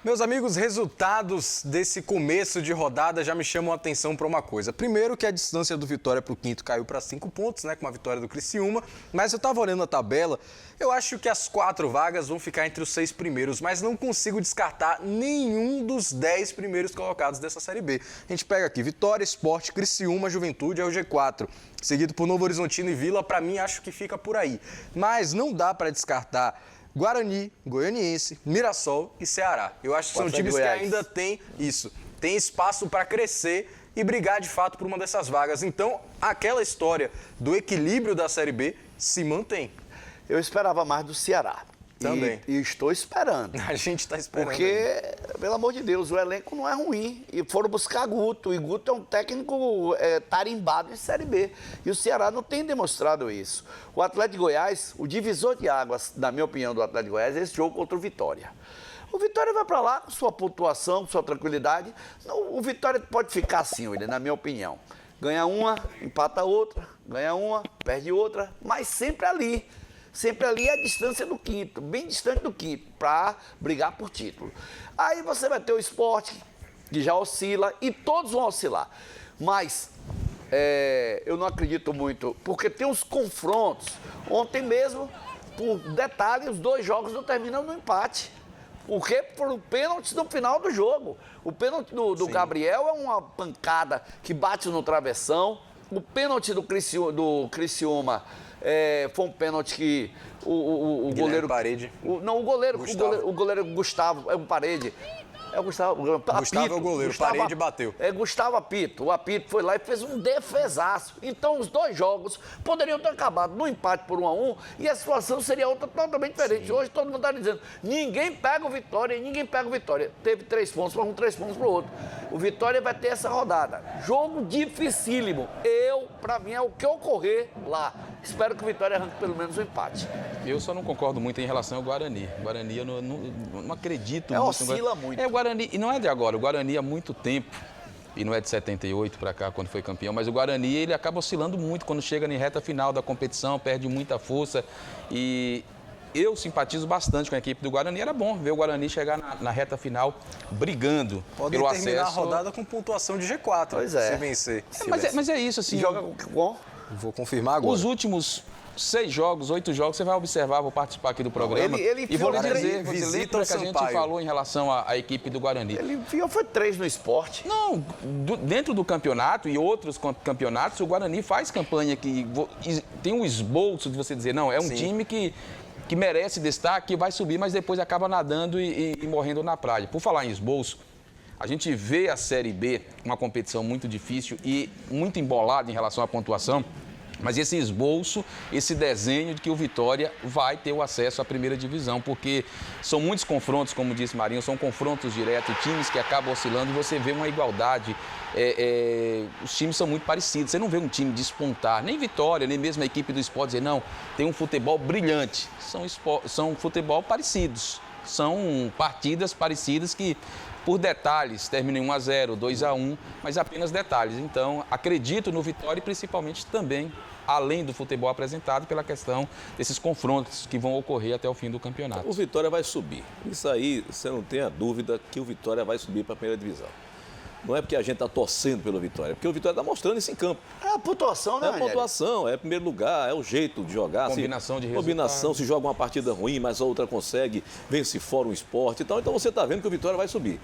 Meus amigos, resultados desse começo de rodada já me chamam a atenção para uma coisa. Primeiro que a distância do Vitória para o quinto caiu para 5 pontos, né, com a vitória do Criciúma. Mas eu estava olhando a tabela, eu acho que as 4 vagas vão ficar entre os 6 primeiros, mas não consigo descartar nenhum dos 10 primeiros colocados dessa Série B. A gente pega aqui Vitória, Sport, Criciúma, Juventude é o G4. Seguido por Novo Horizontino e Vila, para mim acho que fica por aí. Mas não dá para descartar Guarani, Goianiense, Mirassol e Ceará. Eu acho que são times que ainda têm isso, tem espaço para crescer e brigar de fato por uma dessas vagas. Então, aquela história do equilíbrio da Série B se mantém. Eu esperava mais do Ceará. Também. E estou esperando. A gente está esperando. Porque, pelo amor de Deus, o elenco não é ruim. E foram buscar Guto. E Guto é um técnico tarimbado em Série B. E o Ceará não tem demonstrado isso. O Atlético de Goiás, o divisor de águas, na minha opinião, do Atlético de Goiás, é esse jogo contra o Vitória. O Vitória vai para lá com sua pontuação, com sua tranquilidade. O Vitória pode ficar assim, William, na minha opinião. Ganha uma, empata outra, ganha uma, perde outra, mas sempre ali. Sempre ali é a distância do quinto, bem distante do quinto, para brigar por título. Aí você vai ter o Sport, que já oscila, e todos vão oscilar. Mas eu não acredito muito, porque tem os confrontos. Ontem mesmo, por detalhe, os 2 jogos não terminam no empate. Porque foram pênaltis no final do jogo. O pênalti do Gabriel é uma pancada que bate no travessão. O pênalti do Criciúma foi um pênalti que o goleiro... Parede. O goleiro Gustavo, é um Parede. É o Gustavo. Gustavo é o goleiro, Parede bateu. É Gustavo Apito. O Apito foi lá e fez um defesaço. Então, os 2 jogos poderiam ter acabado no empate por 1-1 e a situação seria outra totalmente diferente. Sim. Hoje todo mundo está dizendo, ninguém pega o Vitória, ninguém pega o Vitória. Teve 3 pontos para um, 3 pontos para o outro. O Vitória vai ter essa rodada. Jogo dificílimo. Para mim, é o que ocorrer lá. Espero que o Vitória arranque pelo menos o empate. Eu só não concordo muito em relação ao Guarani. O Guarani, eu não acredito muito. Oscila muito. O Guarani, e não é de agora, o Guarani há muito tempo, e não é de 78 para cá, quando foi campeão, mas o Guarani, ele acaba oscilando muito quando chega na reta final da competição, perde muita força, e eu simpatizo bastante com a equipe do Guarani. Era bom ver o Guarani chegar na reta final brigando pelo acesso. Terminar a rodada com pontuação de G4, pois é. Se vencer. Mas é isso, assim. E joga com... Vou confirmar agora. Os últimos 6 jogos, 8 jogos, você vai observar, vou participar aqui do programa. Ele e vou lhe dizer, visita você lembra o que a gente Sampaio. falou em relação à equipe do Guarani? Ele enfiou, foi 3 no Sport. Não, dentro do campeonato e outros campeonatos, o Guarani faz campanha que tem um esboço de você dizer, não, é um time que merece destaque, que vai subir, mas depois acaba nadando e morrendo na praia. Por falar em esboço, a gente vê a Série B, uma competição muito difícil e muito embolada em relação à pontuação, mas esse esboço, esse desenho de que o Vitória vai ter o acesso à primeira divisão, porque são muitos confrontos, como disse Marinho, são confrontos diretos, times que acabam oscilando e você vê uma igualdade. Os times são muito parecidos, você não vê um time despontar, nem Vitória, nem mesmo a equipe do Sport dizer, não, tem um futebol brilhante, são futebol parecidos, são partidas parecidas que, por detalhes, terminam em 1-0, 2-1, mas apenas detalhes. Então, acredito no Vitória e principalmente também, além do futebol apresentado, pela questão desses confrontos que vão ocorrer até o fim do campeonato. O Vitória vai subir. Isso aí, você não tem a dúvida que o Vitória vai subir para a primeira divisão. Não é porque a gente está torcendo pelo Vitória, é porque o Vitória está mostrando isso em campo. É a pontuação, né, É a pontuação, é primeiro lugar, é o jeito de jogar. Combinação de resultados. Combinação, se joga uma partida ruim, mas a outra consegue, vence fora um esporte e tal. Então você está vendo que o Vitória vai subir.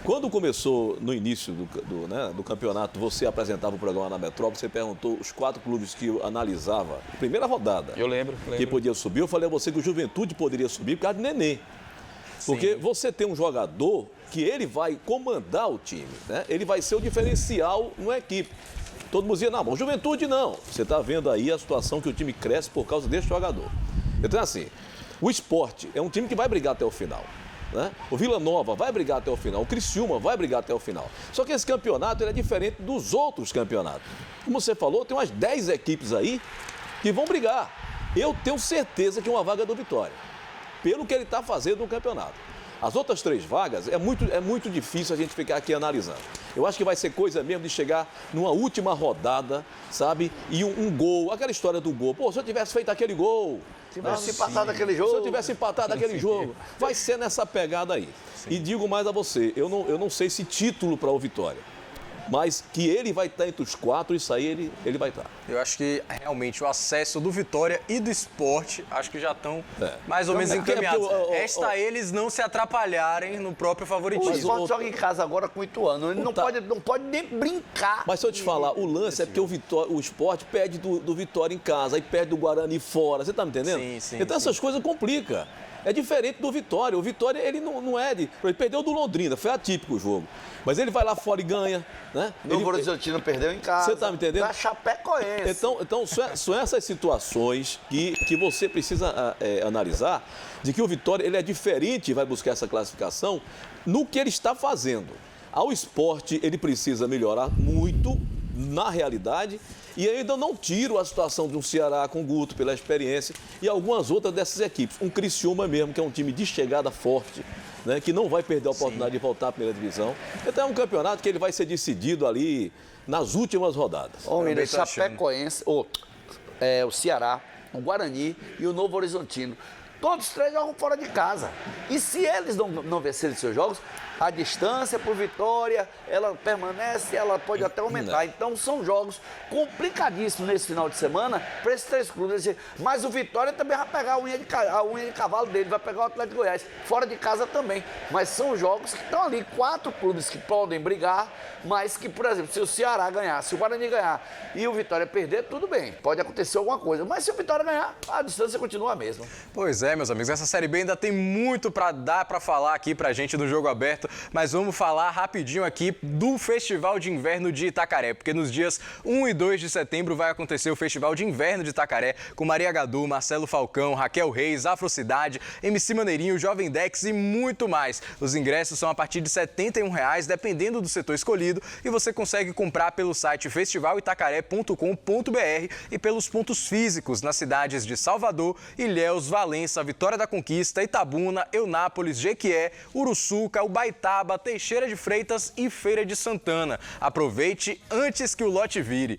Quando começou no início do campeonato, você apresentava o programa na Metrópole, você perguntou os 4 clubes que eu analisava, primeira rodada. Eu lembro. Que podia subir. Eu falei a você que o Juventude poderia subir por causa de Nenê. Porque você tem um jogador que ele vai comandar o time, né? Ele vai ser o diferencial numa equipe. Todo mundo dizia, não, mas o Juventude não. Você está vendo aí a situação que o time cresce por causa desse jogador. Então, assim, o Sport é um time que vai brigar até o final, né? O Vila Nova vai brigar até o final, o Criciúma vai brigar até o final. Só que esse campeonato ele é diferente dos outros campeonatos. Como você falou, tem umas 10 equipes aí que vão brigar. Eu tenho certeza que uma vaga é do Vitória, pelo que ele está fazendo no campeonato. As outras 3 vagas, é muito difícil a gente ficar aqui analisando. Eu acho que vai ser coisa mesmo de chegar numa última rodada, sabe? E um gol, aquela história do gol. Pô, se eu tivesse feito aquele gol, Tivesse empatado aquele jogo. Se eu tivesse empatado aquele jogo, vai ser nessa pegada aí. E digo mais a você, eu não sei se título para o Vitória, mas que ele vai estar entre os 4, isso aí ele vai estar. Eu acho que realmente o acesso do Vitória e do Sport, acho que já estão mais ou menos encaminhados. Resta eles não se atrapalharem no próprio O favoritismo. Sport joga em casa agora com 8 anos. Ele não pode nem brincar. Mas se eu te falar, o lance é porque o Sport perde do Vitória em casa, aí perde do Guarani fora, você tá me entendendo? Sim, então essas coisas complicam. É diferente do Vitória. O Vitória, ele não é de... Ele perdeu do Londrina, foi atípico o jogo. Mas ele vai lá fora e ganha, né? Novo Horizontino perdeu em casa. Você tá me entendendo? Da Chapecoense. Então são essas situações que você precisa analisar, de que o Vitória ele é diferente e vai buscar essa classificação no que ele está fazendo. Ao Sport, ele precisa melhorar muito na realidade. E ainda não tiro a situação de um Ceará com o Guto pela experiência e algumas outras dessas equipes. Um Criciúma mesmo, que é um time de chegada forte, né, que não vai perder a oportunidade de voltar à primeira divisão. Então é um campeonato que ele vai ser decidido ali nas últimas rodadas. Ô, Miller, Chapecoense, o Ceará, o Guarani e o Novo Horizontino. Todos os 3 jogam fora de casa. E se eles não vencerem seus jogos, a distância por Vitória, ela permanece, ela pode até aumentar. Então são jogos complicadíssimos nesse final de semana para esses 3 clubes. Mas o Vitória também vai pegar a unha de cavalo dele, vai pegar o Atlético Goiás, fora de casa também. Mas são jogos que estão ali, 4 clubes que podem brigar, mas que, por exemplo, se o Ceará ganhar, se o Guarani ganhar e o Vitória perder, tudo bem, pode acontecer alguma coisa. Mas se o Vitória ganhar, a distância continua a mesma. Pois é, meus amigos, essa Série B ainda tem muito para dar para falar aqui pra gente do Jogo Aberto, mas vamos falar rapidinho aqui do Festival de Inverno de Itacaré, porque nos dias 1 e 2 de setembro vai acontecer o Festival de Inverno de Itacaré com Maria Gadu, Marcelo Falcão, Raquel Reis, Afrocidade, MC Maneirinho, Jovem Dex e muito mais. Os ingressos são a partir de R$ 71, dependendo do setor escolhido, e você consegue comprar pelo site festivalitacaré.com.br e pelos pontos físicos nas cidades de Salvador, Ilhéus, Valença, Vitória da Conquista, Itabuna, Eunápolis, Jequié, Uruçuca, Ubaitaba, Teixeira de Freitas e Feira de Santana. Aproveite antes que o lote vire.